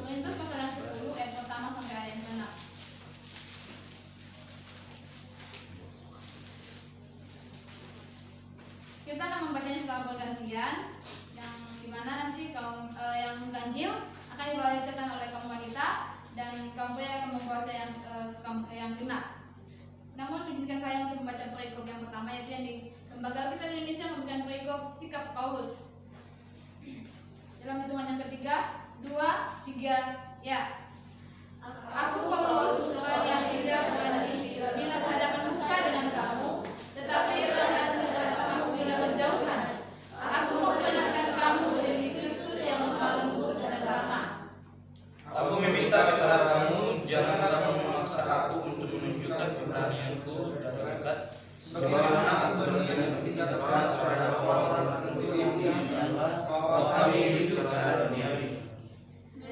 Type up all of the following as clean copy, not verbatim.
Korintus pasal yang 10 ayat pertama sampai ayat 6. Kita akan membacanya secara bergantian, yang dimana nanti kaum yang ganjil akan dibacakan oleh kaum wanita dan kaum pria akan membaca yang genap. Namun izinkan saya untuk membaca perikop yang pertama, yaitu yang di Lembaga Alkitab Indonesia memberikan perikop sikap Paulus. Dalam hitungan yang ketiga, 2, 3, ya. Aku Paulus, seorang yang tidak berani bila berhadapan muka dengan kamu, tetapi berhadapan terhadap kamu bila berjauhan. Aku memperingatkan kamu demi Kristus yang lemah lembut dan ramah. Aku meminta kepada kamu, jangan kamu memaksa aku untuk menunjukkan keberanianku dari dekat, sebagaimana aku berani tidak pernah seorang orang tertentu yang dianggap bahwa kami hidup secara duniawi.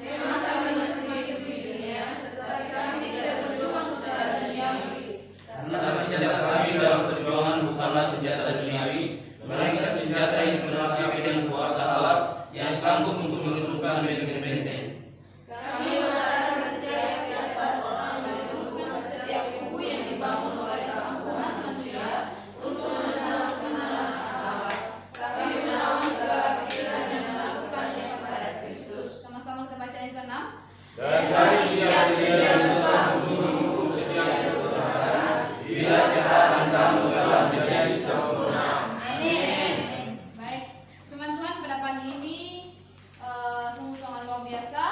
Memang kami masih hidup di dunia, tetapi kami tidak berjuang secara duniawi. Karena senjata kami dalam perjuangan bukanlah senjata duniawi, melainkan senjata yang dilengkapi dengan kuasa Allah yang sanggup untuk meruntuhkan benteng-benteng. Kami mengatakan setiap siasat orang dan menundukkan setiap kubu yang dibangun oleh keangkuhan manusia untuk menerapkan Allah. Kami melawan segala pikiran yang melakukannya kepada Kristus. Sama-sama kita baca yang ke-6. Dan kami siap-siap juga untuk menghukum setiap perbuatan bila ketaatan kamu telah menjadi sempurna. Amin. Baik, firman Tuhan pada pagi ini sungguh sangat luar biasa.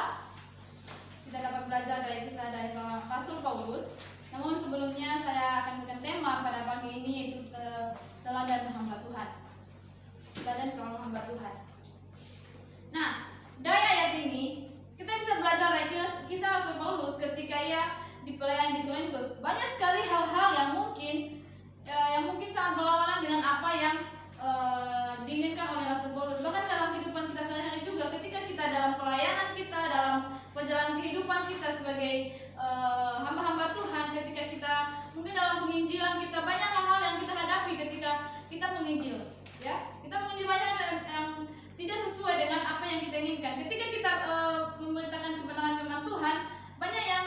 Kita dapat belajar dari kisah dari seorang Rasul Paulus. Namun sebelumnya saya akan memberikan tema pada pagi ini, yaitu teladan hamba Tuhan. Teladan seorang hamba Tuhan. Nah, dari ayat ini kita bisa belajar dari kisah Rasul Paulus ketika ia di pelayanan di Korintus. Banyak sekali hal-hal yang mungkin sangat berlawanan dengan apa yang diinginkan oleh Rasul Paulus. Bahkan dalam kehidupan kita sehari-hari juga, ketika kita dalam pelayanan kita, dalam perjalanan kehidupan kita sebagai hamba-hamba Tuhan, ketika kita mungkin dalam penginjilan kita, banyak hal-hal yang kita hadapi ketika kita menginjil, ya. Kita menginjil banyak yang tidak sesuai dengan apa yang kita inginkan. Ketika kita memberitakan kebenaran firman Tuhan, banyak yang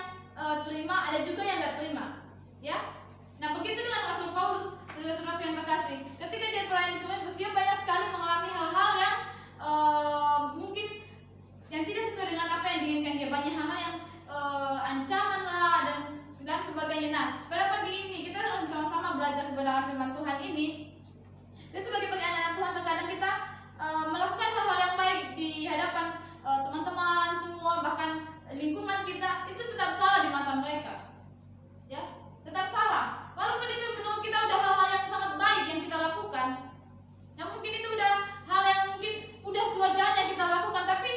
terima, ada juga yang nggak terima, ya. Nah, begitu dengan Rasul Paulus, saudara-saudaraku yang terkasih, ketika dia pelayan di Korintus, dia banyak sekali mengalami hal-hal yang mungkin yang tidak sesuai dengan apa yang diinginkan dia. Banyak hal-hal yang ancaman lah dan sebagainya. Nah, pada pagi ini kita akan sama-sama belajar kebenaran firman Tuhan ini. Dan sebagai anak Tuhan, terkadang kita melakukan hal-hal yang baik di hadapan teman-teman semua, bahkan lingkungan kita, itu tetap salah di mata mereka, ya, tetap salah. Walaupun itu menurut kita udah hal-hal yang sangat baik yang kita lakukan, yang mungkin itu udah hal yang mungkin udah sewajarnya kita lakukan, tapi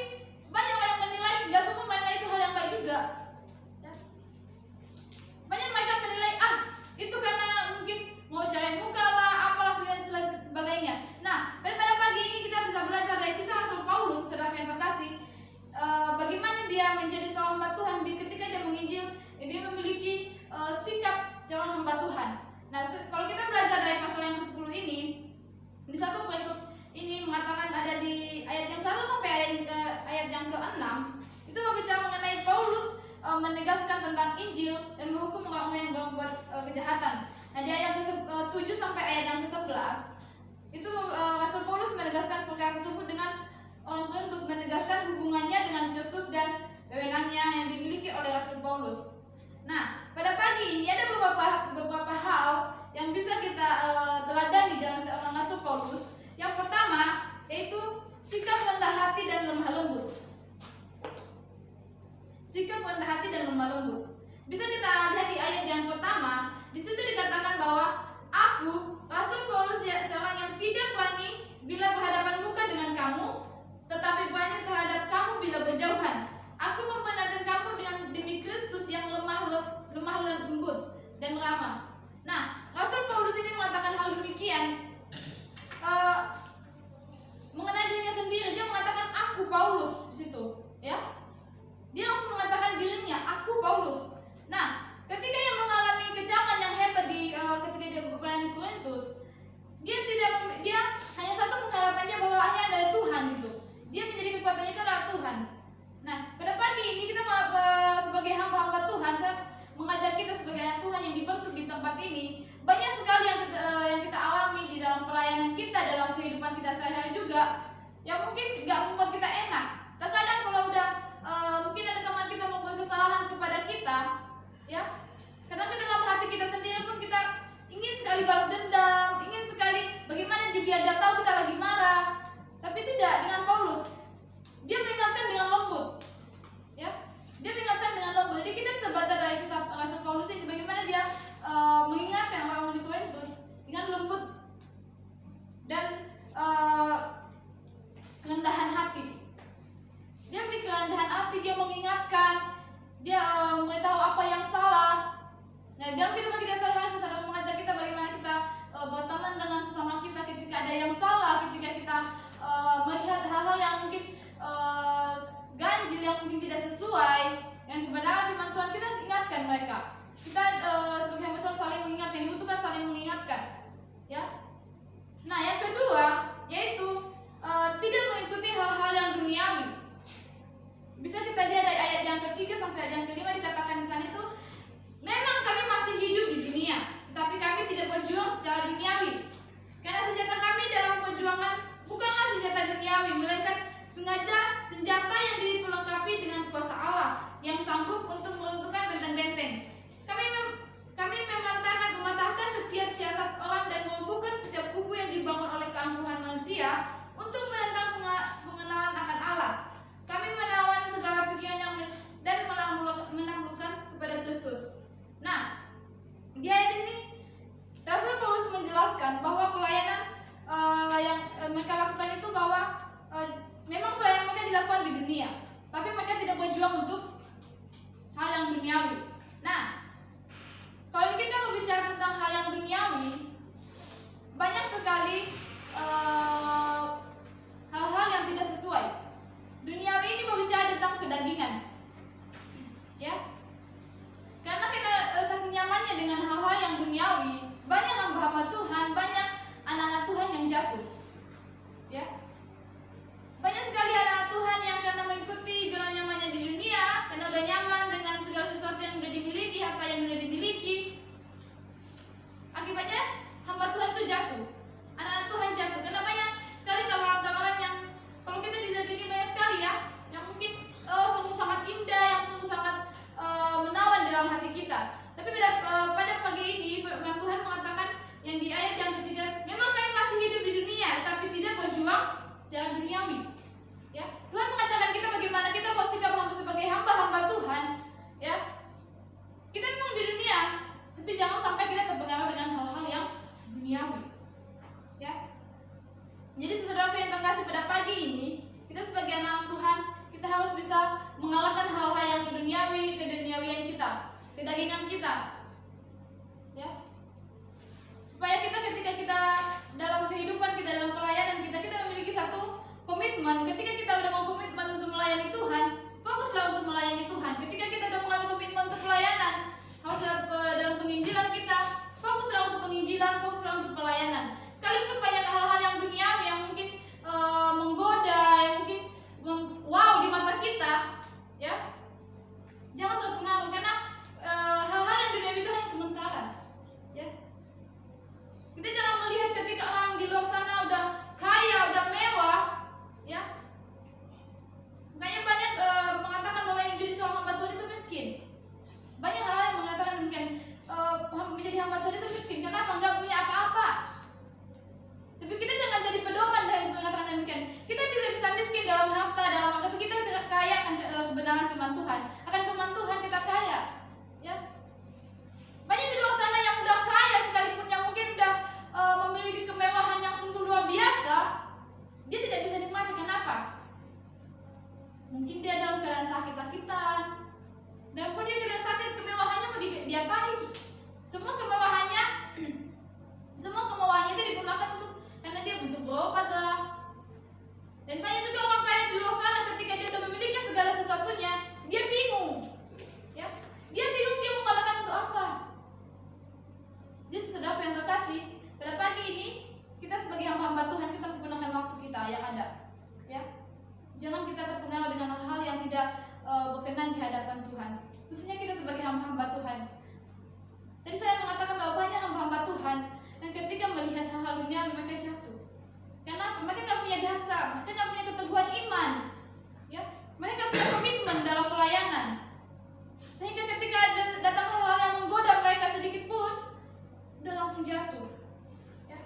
banyak orang yang menilai nggak semua menilai itu hal yang baik juga, ya. Banyak mereka menilai itu karena mungkin mau cari muka lah, apalah sebagainya. Nah, pada pagi ini kita bisa belajar dari kisah Rasul Paulus, saudara yang terkasih, bagaimana dia menjadi seorang hamba Tuhan. Ketika dia menginjil, dia memiliki sikap seorang hamba Tuhan. Nah, kalau kita belajar dari pasal yang ke-10 ini, di satu perikop ini mengatakan, ada di ayat yang 1 sampai ayat yang ke-6, itu berbicara mengenai Paulus menegaskan tentang Injil dan menghukum orang-orang yang berbuat kejahatan. Nah, di ayat ke-7 sampai ayat yang ke-11, itu Rasul Paulus menegaskan perkara tersebut dengan orang Korintus, menegaskan hubungannya dengan Kristus dan wewenangnya yang dimiliki oleh Rasul Paulus. Nah, pada pagi ini ada beberapa hal yang bisa kita teladani dengan seorang Rasul Paulus. Yang pertama yaitu sikap rendah hati dan lemah lembut. Sikap rendah hati dan lemah lembut. Bisa kita lihat di ayat yang pertama, di situ dikatakan bahwa aku, Rasul Paulus, seorang yang tidak berani bila berhadapan muka dengan kamu, tetapi berani terhadap kamu bila berjauhan. Aku memperingatkan kamu demi Kristus yang lemah lembut dan ramah. Nah, Rasul Paulus ini mengatakan hal demikian mengenai dirinya sendiri. Dia mengatakan aku Paulus di situ, ya. Dia langsung mengatakan dirinya, aku Paulus. Nah, ketika ia mengalami kecaman yang hebat ketika dia berpelayanan di Korintus, dia hanya satu pengharapan dia bahwa hanya ada Tuhan gitu. Dia menjadi kekuatannya itu adalah Tuhan. Nah, ini banyak sekali yang kita alami di dalam pelayanan kita, dalam kehidupan kita sehari-hari juga, yang mungkin nggak membuat kita enak. Terkadang kalau udah mungkin ada teman kita membuat kesalahan kepada kita, ya, kadang dalam hati kita sendiri pun kita ingin sekali balas dendam, ingin sekali bagaimana biar dia tahu kita lagi marah. Tapi tidak, dengan Paulus dia mengingatkan dengan lembut, ya, dia mengingatkan dengan lembut. Jadi kita bisa baca dari kisah Rasul Paulus ini bagaimana dia mengingatkan orang-orang di Korintus dengan lembut dan kerendahan hati. Dia memiliki kerendahan hati, dia mengingatkan, dia memberitahu apa yang salah. Nah, dalam kehidupan kita sehari-hari secara mengajak kita bagaimana kita berteman dengan sesama kita ketika ada yang salah, ketika kita melihat hal-hal yang mungkin ganjil, yang mungkin tidak sesuai dengan kebenaran firman Tuhan, kita ingatkan mereka. Kita sebagai hamba Tuhan saling mengingatkan, dibutuhkan saling mengingatkan, ya. Nah, yang kedua yaitu tidak mengikuti hal-hal yang duniawi. Bisa kita lihat dari ayat yang ketiga sampai ayat yang kelima, dikatakan di sana itu, memang kami masih hidup di dunia, tetapi kami tidak berjuang secara duniawi. Karena senjata kami dalam perjuangan bukanlah senjata duniawi, melainkan senjata yang diperlengkapi dengan kuasa Allah yang sanggup untuk meruntuhkan benteng-benteng. Kami mematahkan setiap siasat orang dan merobohkan setiap kubu yang dibangun oleh keangkuhan manusia untuk menentang pengenalan akan Allah. Kami menawan segala pikiran dan menaklukkan kepada Kristus. Nah, di ayat ini Rasul Paulus menjelaskan bahwa pelayanan yang mereka lakukan itu bahwa memang pelayanan mereka dilakukan di dunia, tapi mereka tidak berjuang untuk hal yang duniawi. Nah, kalau kita berbicara tentang hal yang duniawi, banyak sekali hal-hal yang tidak sesuai. Duniawi ini berbicara tentang kedagingan, ya. Karena kita saking nyamannya dengan hal-hal yang duniawi, banyak hamba-hamba Tuhan, banyak anak-anak Tuhan yang jatuh, ya. Banyak sekali anak Tuhan yang karena mengikuti zona nyamannya di dunia, karena udah nyaman dengan segala sesuatu yang udah dimiliki, harta yang udah dimiliki, akibatnya hamba Tuhan itu jatuh, anak-anak Tuhan jatuh. Karena banyak sekali tawaran-tawaran yang kalau kita di dunia banyak sekali, ya, yang mungkin sungguh sangat indah, yang sungguh sangat menawan dalam hati kita. Tapi pada pagi ini firman Tuhan mengatakan yang di ayat yang ketiga, memang kami masih hidup di dunia, tapi tidak berjuang secara duniawi, ya. Tuhan mengajarkan kita bagaimana kita bersikap sebagai hamba-hamba Tuhan, ya. Kita memang di dunia, tapi jangan sampai kita terpengaruh dengan hal-hal yang duniawi, ya. Jadi saudaraku yang terkasih, pada pagi ini kita sebagai anak Tuhan, kita harus bisa mengalahkan hal-hal yang keduniawian kita, kedagingan kita, ya. Supaya kita ketika kita dalam kehidupan kita, dalam pelayanan kita memiliki satu komitmen. Ketika kita udah mau komitmen untuk melayani Tuhan, fokuslah untuk melayani Tuhan. Ketika kita udah mengambil komitmen untuk pelayanan, harus dalam penginjilan kita, fokuslah untuk penginjilan, fokuslah untuk pelayanan. Sekalipun banyak hal-hal yang duniawi yang mungkin menggoda, yang mungkin wow di mata kita, ya, jangan terpengaruh karena hal-hal yang duniawi itu hanya sementara, ya. Kita jangan melihat ketika orang di luar sana udah kaya, udah mewah, ya. Makanya banyak mengatakan bahwa yang jadi seorang hamba Tuhan itu miskin. Banyak hal yang mengatakan demikian, menjadi hamba Tuhan itu miskin. Kenapa? Nggak punya apa-apa. Tapi kita jangan jadi pedoman dari mengatakan demikian. Kita bisa miskin dalam harta, dalam apa, tapi kita kaya akan kebenaran firman Tuhan. Akan firman Tuhan kita kaya, ya. Banyak di luar sana yang udah kaya sekalipun, yang mungkin udah memiliki kemewahan yang sungguh luar biasa, dia tidak bisa nikmati. Kenapa? Mungkin dia dalam keadaan sakit-sakitan, dan pun dia keadaan sakit, kemewahannya mau diapain? Semua kemewahannya itu digunakan untuk karena dia butuh berobat lah. Dan banyak juga orang kaya di luar sana, ketika dia sudah memiliki segala sesuatunya, dia bingung, ya. Dia bingung dia mau menggunakan untuk apa. Jadi saudara yang terkasih, pada pagi ini kita sebagai hamba-hamba Tuhan, kita menggunakan waktu kita yang ada, ya. Jangan kita terpengaruh dengan hal-hal yang tidak berkenan di hadapan Tuhan. Khususnya kita sebagai hamba-hamba Tuhan. Tadi saya mengatakan bahwa banyak dan ketika melihat hal-hal dunia mereka jatuh. Kenapa? Mereka nggak punya dasar, mereka nggak punya keteguhan iman, ya. Mereka nggak punya komitmen dalam pelayanan, sehingga ketika datang hal-hal yang menggoda mereka sedikit pun, udah langsung jatuh. Ya.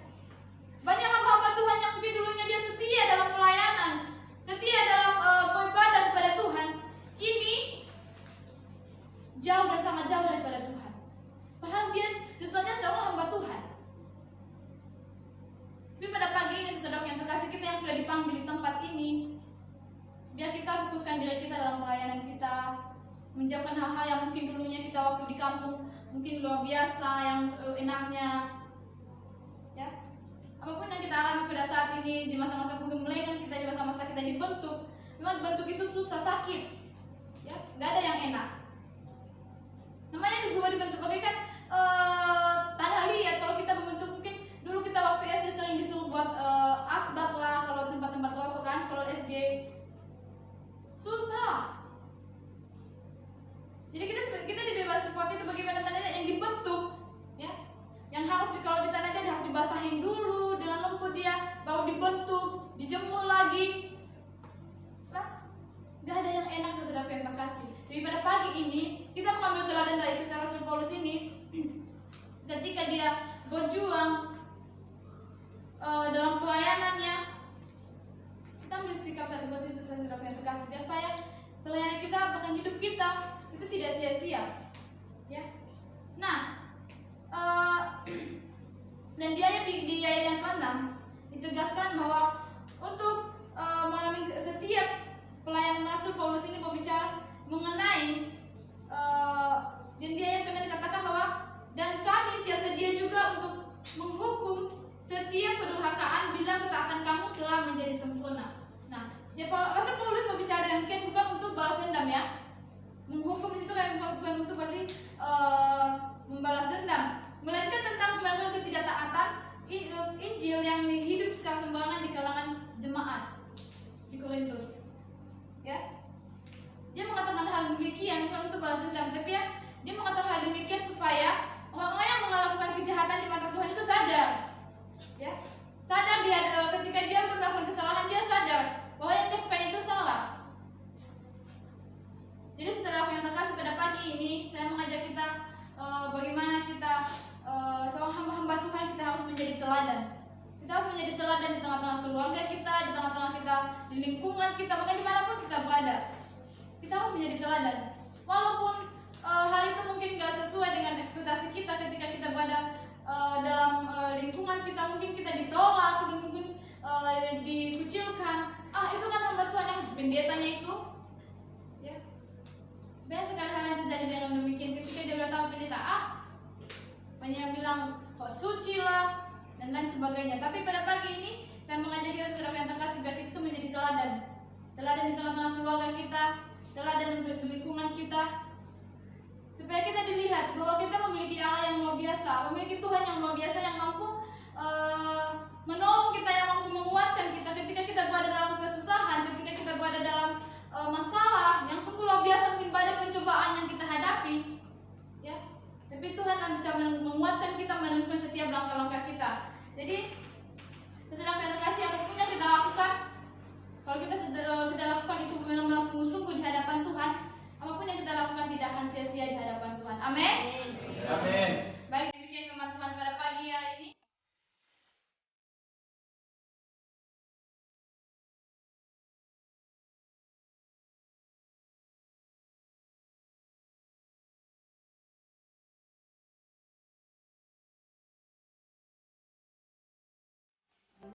Banyak hamba-hamba Tuhan yang mungkin dulunya dia setia dalam pelayanan, setia dalam beribadah kepada Tuhan, kini jauh dan sangat jauh daripada Tuhan. Padahal dia ditanya seorang hamba Tuhan. Tapi pada pagi ini saudara yang terkasih, kita yang sudah dipanggil di tempat ini, biar kita fokuskan diri kita dalam pelayanan kita, menjauhkan hal-hal yang mungkin dulunya kita waktu di kampung mungkin luar biasa, yang enaknya, ya. Apapun yang kita alami pada saat ini di masa-masa pengembangan kita, di masa-masa kita dibentuk, memang bentuk itu susah, sakit, ya, nggak ada yang enak. Namanya juga dibentuk bagaikan tanah liat. Kalau kita membentuk, mungkin dulu kita waktu SD sering disuruh buat asbak lah, kalau tempat-tempat rokok kan, kalau SD susah. Jadi kita dibebas seperti itu, bagaimana tandanya yang dibentuk, ya, yang harus kalau di tanah dia harus dibasahin dulu dengan lembut dia, baru dibentuk, dijemur lagi. Nah, gak ada yang enak saudara yang terkasih. Jadi pada pagi ini kita mengambil teladan dari kisah Rasul Paulus ini, ketika dia berjuang dalam pelayanannya, kita ambil sikap seperti itu saudara yang terkasih, biar apa ya, pelayanan kita bahkan hidup kita itu tidak sia-sia, ya. Nah, dan di ayat yang ke-6 ditegaskan bahwa untuk mengalami setiap pelayanan Rasul Paulus ini berbicara mengenai dan di ayat ke-6 dikatakan bahwa dan kami siap sedia juga untuk menghukum setiap kedurhakaan bila ketaatan kamu telah menjadi sempurna. Nah, ya Rasul Paulus berbicara dengan bukan untuk balas dendam, ya. Menghukum di situ kan bukan untuk berarti membalas dendam, melainkan tentang melakukan ketidaktaatan Injil yang hidup secara sembarangan di kalangan jemaat di Korintus, ya. Dia mengatakan hal demikian bukan untuk balas dendam, tapi ya, dia mengatakan hal demikian supaya orang-orang yang melakukan kejahatan di mata Tuhan itu sadar, ya, sadar dia ketika dia melakukan kesalahan, dia sadar bahwa yang dia lakukan itu salah. Jadi saudara yang terkasih, pada pagi ini saya mengajak kita bagaimana kita seorang hamba-hamba Tuhan, kita harus menjadi teladan. Kita harus menjadi teladan di tengah-tengah keluarga kita, di tengah-tengah kita, di lingkungan kita, bahkan dimanapun kita berada. Kita harus menjadi teladan. Walaupun hal itu mungkin gak sesuai dengan ekspektasi kita ketika kita berada dalam lingkungan kita, mungkin kita ditolak, kita mungkin dikucilkan. Itu kan hamba Tuhan, pendetanya itu, ya. Banyak sekali hal yang terjadi dengan demikian ketika dia udah tahu pendeta, banyak yang bilang sok suci lah dan lain sebagainya. Tapi pada pagi ini saya mengajak kita saudara yang terkasih, biar itu menjadi teladan. Teladan di tengah-tengah keluarga kita, teladan untuk lingkungan kita, supaya kita dilihat bahwa kita memiliki Allah yang luar biasa, memiliki Tuhan yang luar biasa, yang mampu menolong kita, yang mampu menguatkan kita ketika kita berada dalam kesusahan, ketika kita berada dalam masalah yang sungguh luar biasa, mungkin banyak pencobaan yang kita hadapi, ya. Tapi Tuhan bisa menguatkan kita, menentukan setiap langkah-langkah kita. Jadi saudara yang terkasih, apapun yang kita lakukan, kalau kita tidak lakukan itu benar-benar sungguh-sungguh di hadapan Tuhan, apapun yang kita